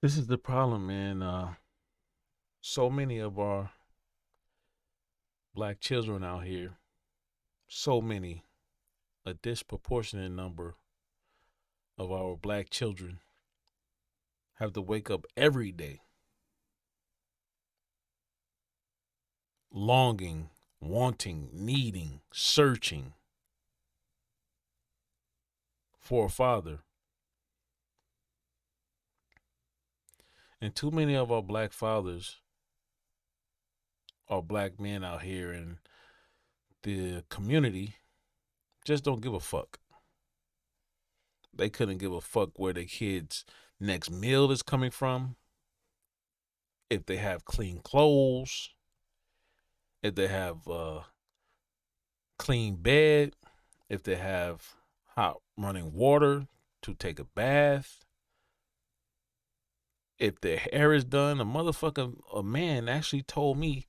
This is the problem, man. So many of our black children out here, so many, a disproportionate number of our black children have to wake up every day longing, wanting, needing, searching for a father. And too many of our black fathers are black men out here in the community just don't give a fuck. They couldn't give a fuck where their kids' next meal is coming from, if they have clean clothes, if they have clean bed, if they have hot running water to take a bath, if their hair is done. A man actually told me,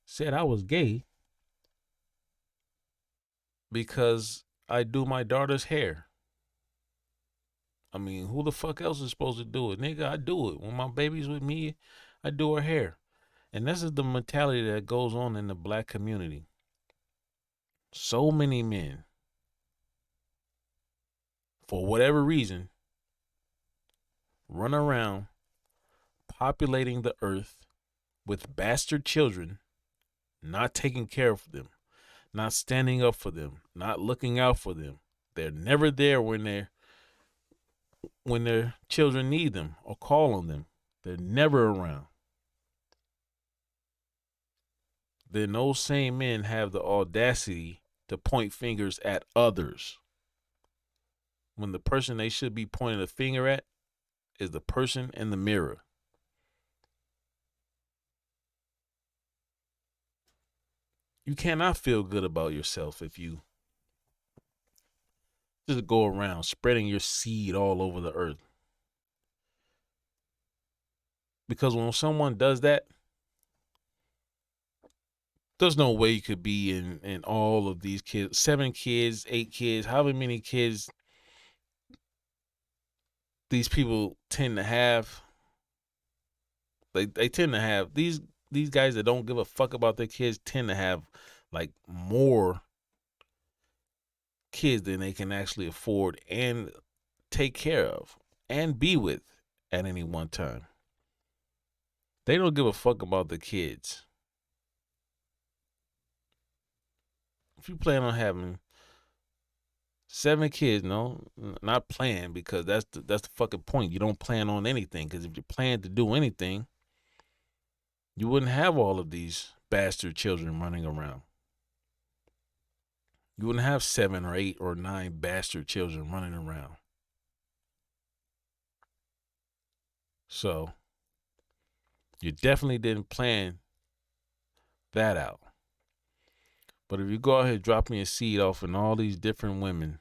said I was gay because I do my daughter's hair. I mean, who the fuck else is supposed to do it? Nigga, I do it. When my baby's with me, I do her hair. And this is the mentality that goes on in the black community. So many men, for whatever reason, run around populating the earth with bastard children, not taking care of them, not standing up for them, not looking out for them. They're never there when their children need them or call on them. They're never around. Then those same men have the audacity to point fingers at others when the person they should be pointing a finger at is the person in the mirror. You cannot feel good about yourself if you just go around spreading your seed all over the earth. Because when someone does that, there's no way you could be in all of these kids, 7 kids, 8 kids, however many kids these people tend to have. They tend to have these guys that don't give a fuck about their kids tend to have like more kids than they can actually afford and take care of and be with at any one time. They don't give a fuck about the kids. If you plan on having 7 kids, no, not plan, because that's the fucking point. You don't plan on anything, because if you plan to do anything, you wouldn't have all of these bastard children running around. You wouldn't have 7 or 8 or 9 bastard children running around. So you definitely didn't plan that out. But if you go out here dropping your seed off in all these different women,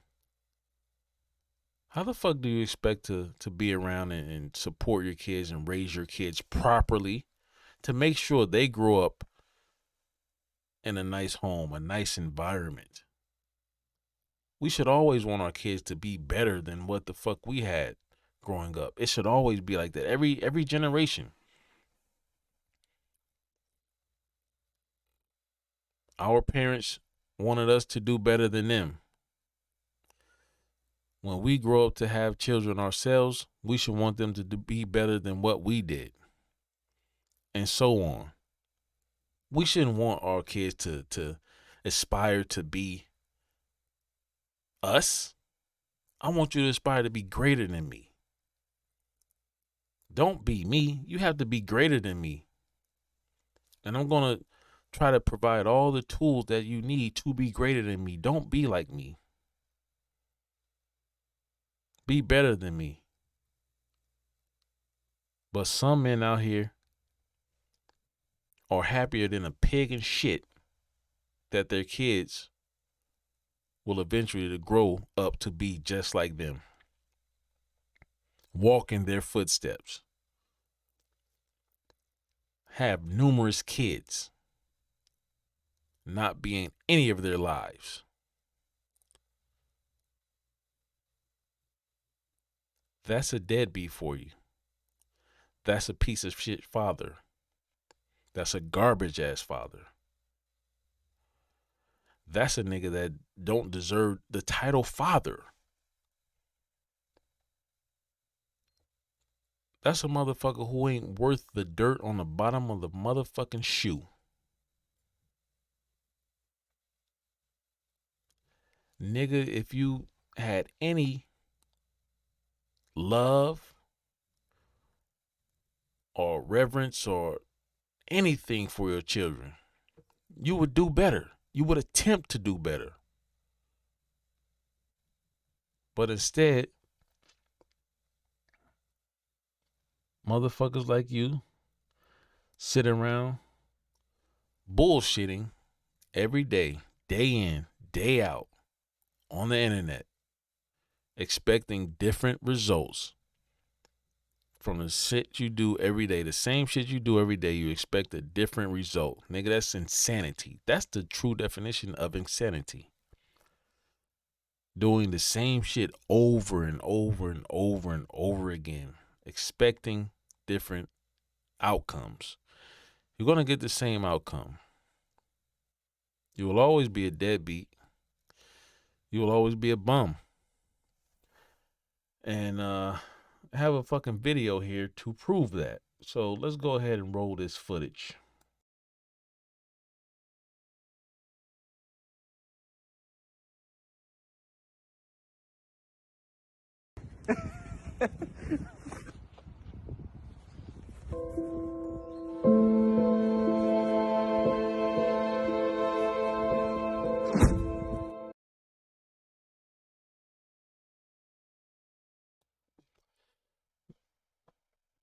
how the fuck do you expect to be around and support your kids and raise your kids properly to make sure they grow up in a nice home, a nice environment? We should always want our kids to be better than what the fuck we had growing up. It should always be like that. Every generation. Our parents wanted us to do better than them. When we grow up to have children ourselves, we should want them to be better than what we did, and so on. We shouldn't want our kids to aspire to be us. I want you to aspire to be greater than me. Don't be me. You have to be greater than me. And I'm going to try to provide all the tools that you need to be greater than me. Don't be like me. Be better than me. But some men out here are happier than a pig in shit that their kids will eventually grow up to be just like them, walk in their footsteps, have numerous kids, not be in any of their lives. That's a deadbeat for you. That's a piece of shit father. That's a garbage ass father. That's a nigga that don't deserve the title father. That's a motherfucker who ain't worth the dirt on the bottom of the motherfucking shoe. Nigga, if you had any love or reverence or anything for your children, you would do better. You would attempt to do better. But instead, motherfuckers like you sit around bullshitting every day, day in, day out, on the internet, expecting different results from the shit you do every day. The same shit you do every day, you expect a different result. Nigga, that's insanity. That's the true definition of insanity. Doing the same shit over and over and over and over again, expecting different outcomes. You're going to get the same outcome. You will always be a deadbeat. You will always be a bum. And I have a fucking video here to prove that. So let's go ahead and roll this footage.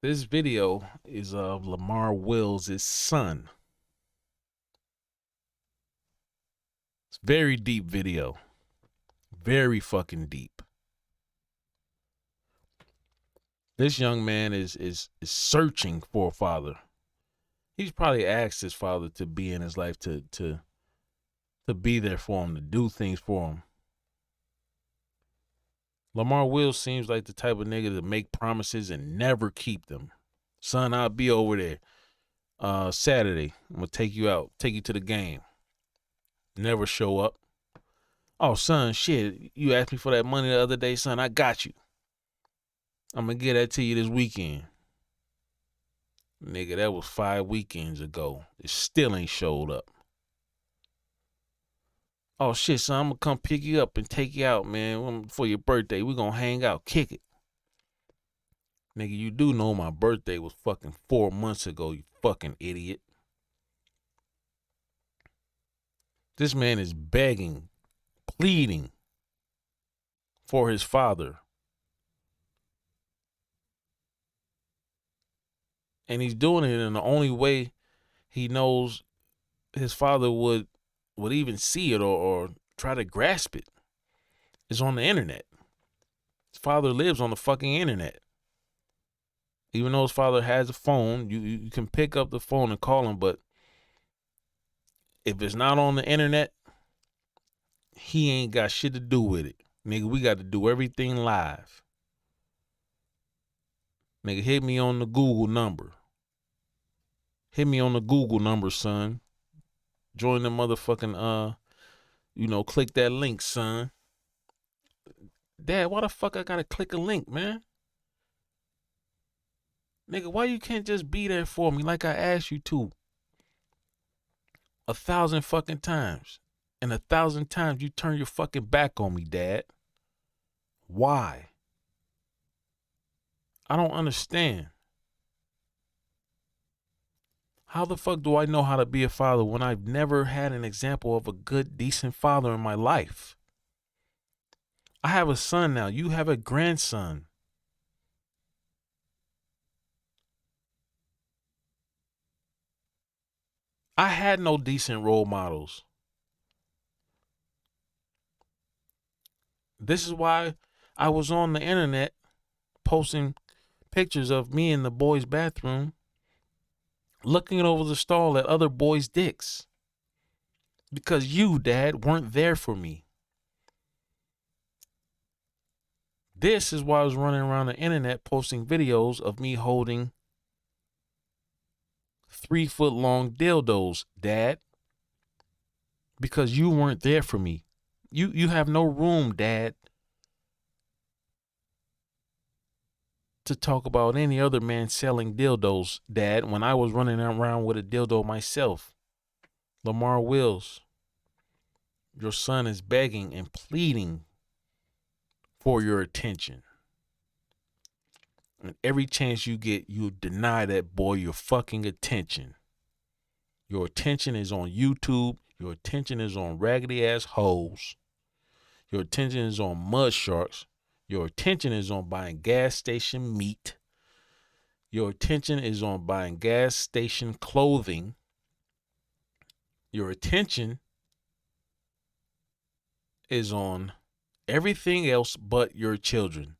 This video is of Lamar Wills' son. It's a very deep video. Very fucking deep. This young man is searching for a father. He's probably asked his father to be in his life, to be there for him, to do things for him. Lamar Wills seems like the type of nigga to make promises and never keep them. Son, I'll be over there Saturday. I'm gonna take you out, take you to the game. Never show up. Oh, son, shit, you asked me for that money the other day, son. I got you. I'm gonna get that to you this weekend. Nigga, that was 5 weekends ago. It still ain't showed up. Oh, shit, son, I'm gonna come pick you up and take you out, man, for your birthday. We gonna hang out, kick it. Nigga, you do know my birthday was fucking 4 months ago, you fucking idiot. This man is begging, pleading for his father. And he's doing it in the only way he knows his father would even see it or try to grasp it. Is on the internet. His father lives on the fucking internet. Even though his father has a phone, you can pick up the phone and call him, but if it's not on the internet, he ain't got shit to do with it. Nigga, we got to do everything live. Nigga, hit me on the Google number. Hit me on the Google number, son. Join the motherfucking, click that link, son. Dad, why the fuck I gotta click a link, man? Nigga, why you can't just be there for me like I asked you to? 1,000 fucking times. And 1,000 times you turn your fucking back on me, Dad. Why? I don't understand. How the fuck do I know how to be a father when I've never had an example of a good, decent father in my life? I have a son now. You have a grandson. I had no decent role models. This is why I was on the internet posting pictures of me in the boys' bathroom looking over the stall at other boys' dicks. Because you, Dad, weren't there for me. This is why I was running around the internet posting videos of me holding 3-foot long dildos, Dad, because you weren't there for me. You have no room, Dad, to talk about any other man selling dildos, Dad, when I was running around with a dildo myself. Lamar Wills, your son is begging and pleading for your attention. And every chance you get, you deny that boy your fucking attention. Your attention is on YouTube. Your attention is on raggedy ass hoes. Your attention is on mud sharks. Your attention is on buying gas station meat. Your attention is on buying gas station clothing. Your attention is on everything else but your children.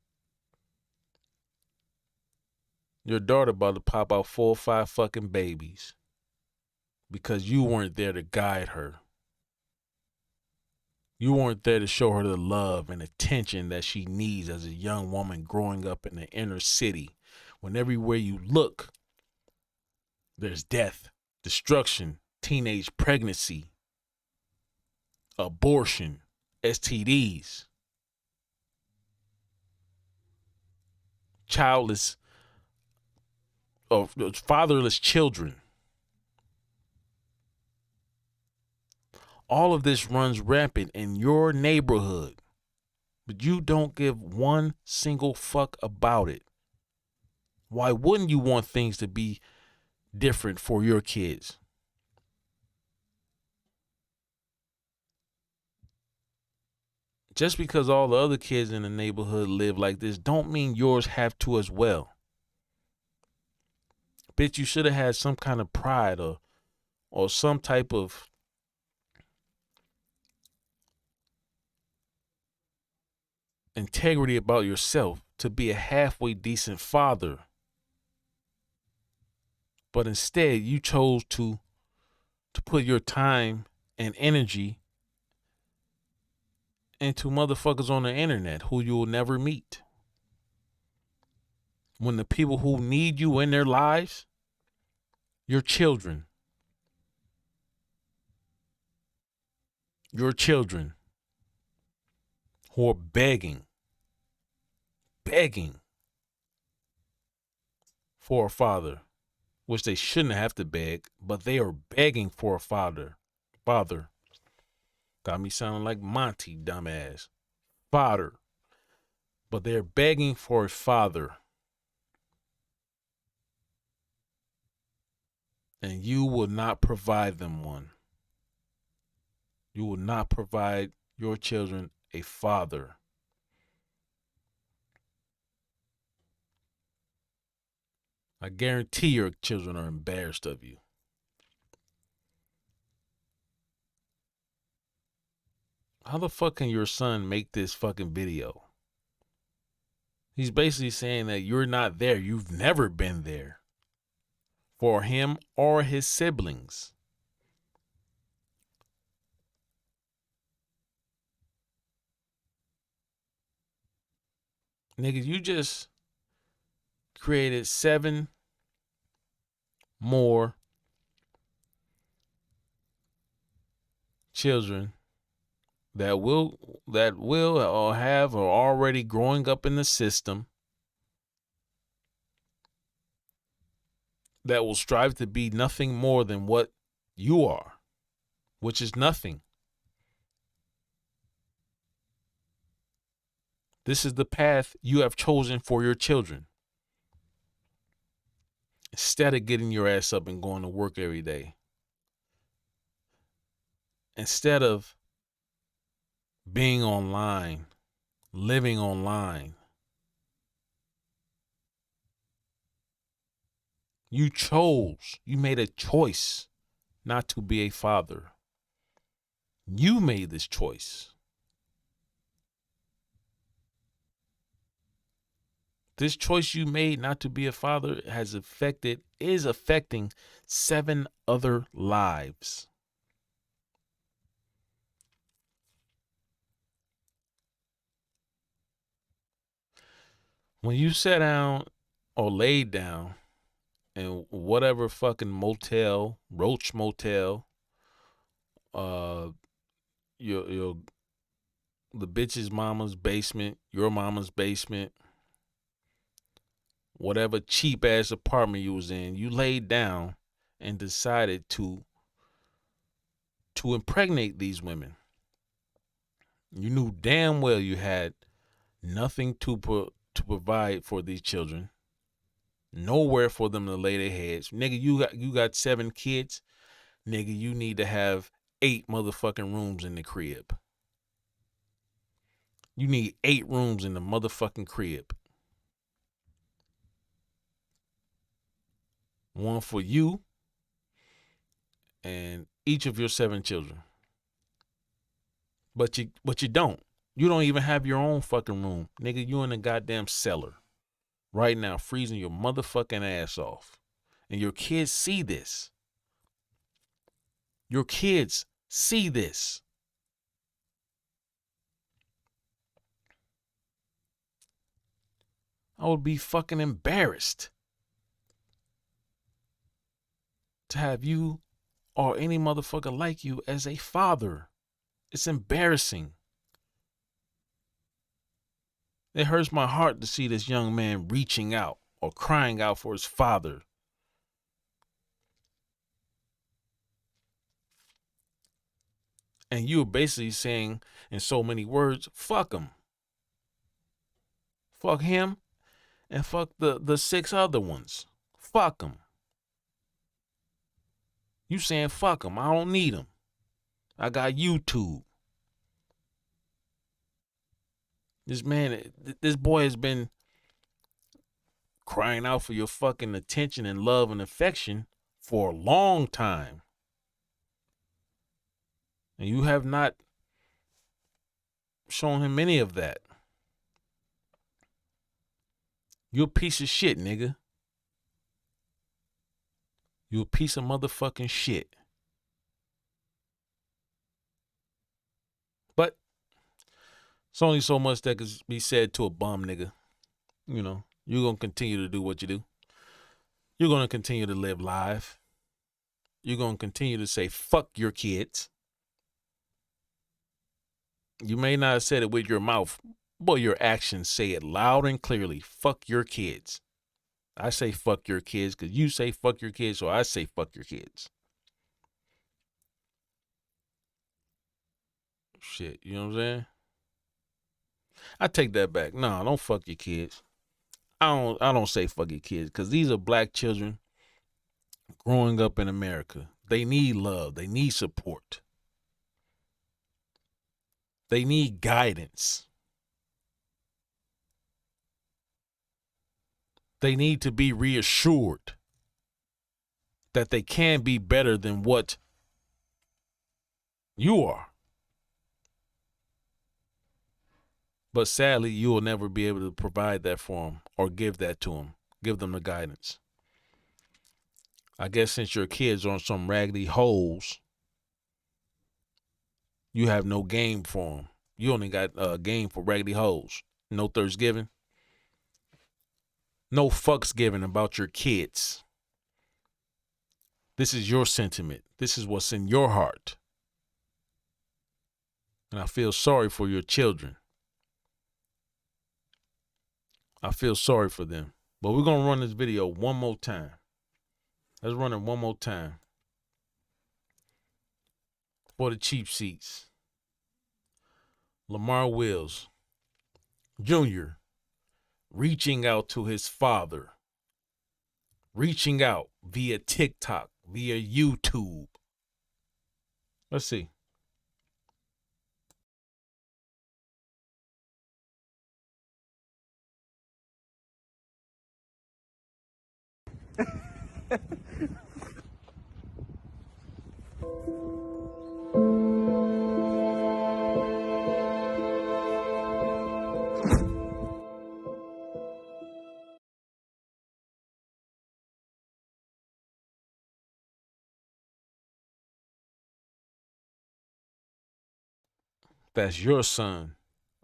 Your daughter about to pop out 4 or 5 fucking babies because you weren't there to guide her. You weren't there to show her the love and attention that she needs as a young woman growing up in the inner city, when everywhere you look, there's death, destruction, teenage pregnancy, abortion, STDs, childless or fatherless children. All of this runs rampant in your neighborhood, but you don't give one single fuck about it. Why wouldn't you want things to be different for your kids? Just because all the other kids in the neighborhood live like this don't mean yours have to as well. Bitch, you should have had some kind of pride or some type of integrity about yourself to be a halfway decent father. But instead, you chose to put your time and energy into motherfuckers on the internet who you will never meet. When the people who need you in their lives, your children. Your children who are begging for a father, which they shouldn't have to beg, but they are begging for a father. Father. Got me sounding like Monty, dumbass. Father. But they're begging for a father. And you will not provide them one. You will not provide your children a father. I guarantee your children are embarrassed of you. How the fuck can your son make this fucking video? He's basically saying that you're not there. You've never been there for him or his siblings. Nigga, you just created 7 more children that will or have or already growing up in the system that will strive to be nothing more than what you are, which is nothing. This is the path you have chosen for your children. Instead of getting your ass up and going to work every day, instead of being online, living online, you made a choice not to be a father. You made this choice. This choice you made not to be a father is affecting 7 other lives. When you sat down or laid down in whatever fucking motel, Roach Motel, uh, your the bitch's mama's basement, your mama's basement, whatever cheap ass apartment you was in, you laid down and decided to impregnate these women. You knew damn well you had nothing to provide for these children, nowhere for them to lay their heads. Nigga, you got 7 kids. Nigga, you need to have 8 motherfucking rooms in the crib. You need 8 rooms in the motherfucking crib. One for you and each of your 7 children. But you don't. You don't even have your own fucking room. Nigga, you in a goddamn cellar right now, freezing your motherfucking ass off. And your kids see this. Your kids see this. I would be fucking embarrassed to have you or any motherfucker like you as a father. It's embarrassing. It hurts my heart to see this young man reaching out or crying out for his father. And you're basically saying in so many words, fuck him. Fuck him and fuck the 6 other ones. Fuck him. You saying fuck him. I don't need him. I got YouTube. This boy has been crying out for your fucking attention and love and affection for a long time. And you have not shown him any of that. You a piece of shit, nigga. You a piece of motherfucking shit. But it's only so much that could be said to a bum nigga. You know, you're going to continue to do what you do. You're going to continue to live live. You're going to continue to say, fuck your kids. You may not have said it with your mouth, but your actions say it loud and clearly. Fuck your kids. I say fuck your kids because you say fuck your kids, so I say fuck your kids. Shit, you know what I'm saying? I take that back. No, don't fuck your kids. I don't say fuck your kids because these are black children growing up in America. They need love. They need support. They need guidance. They need to be reassured that they can be better than what you are. But sadly, you will never be able to provide that for them or give that to them. Give them the guidance. I guess since your kids are on some raggedy holes, you have no game for them. You only got a game for raggedy holes. No Thanksgiving. No fucks given about your kids. This is your sentiment. This is what's in your heart. And I feel sorry for your children. I feel sorry for them. But we're going to run this video one more time. Let's run it one more time. For the cheap seats. Lamar Wills Jr. reaching out to his father. Reaching out via TikTok, via YouTube. Let's see. That's your son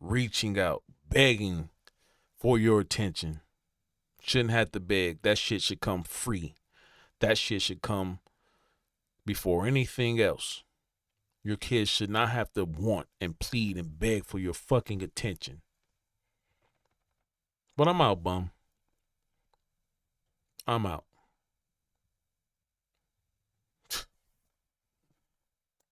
reaching out, begging for your attention. Shouldn't have to beg. That shit should come free. That shit should come before anything else. Your kids should not have to want and plead and beg for your fucking attention. But I'm out, bum. I'm out.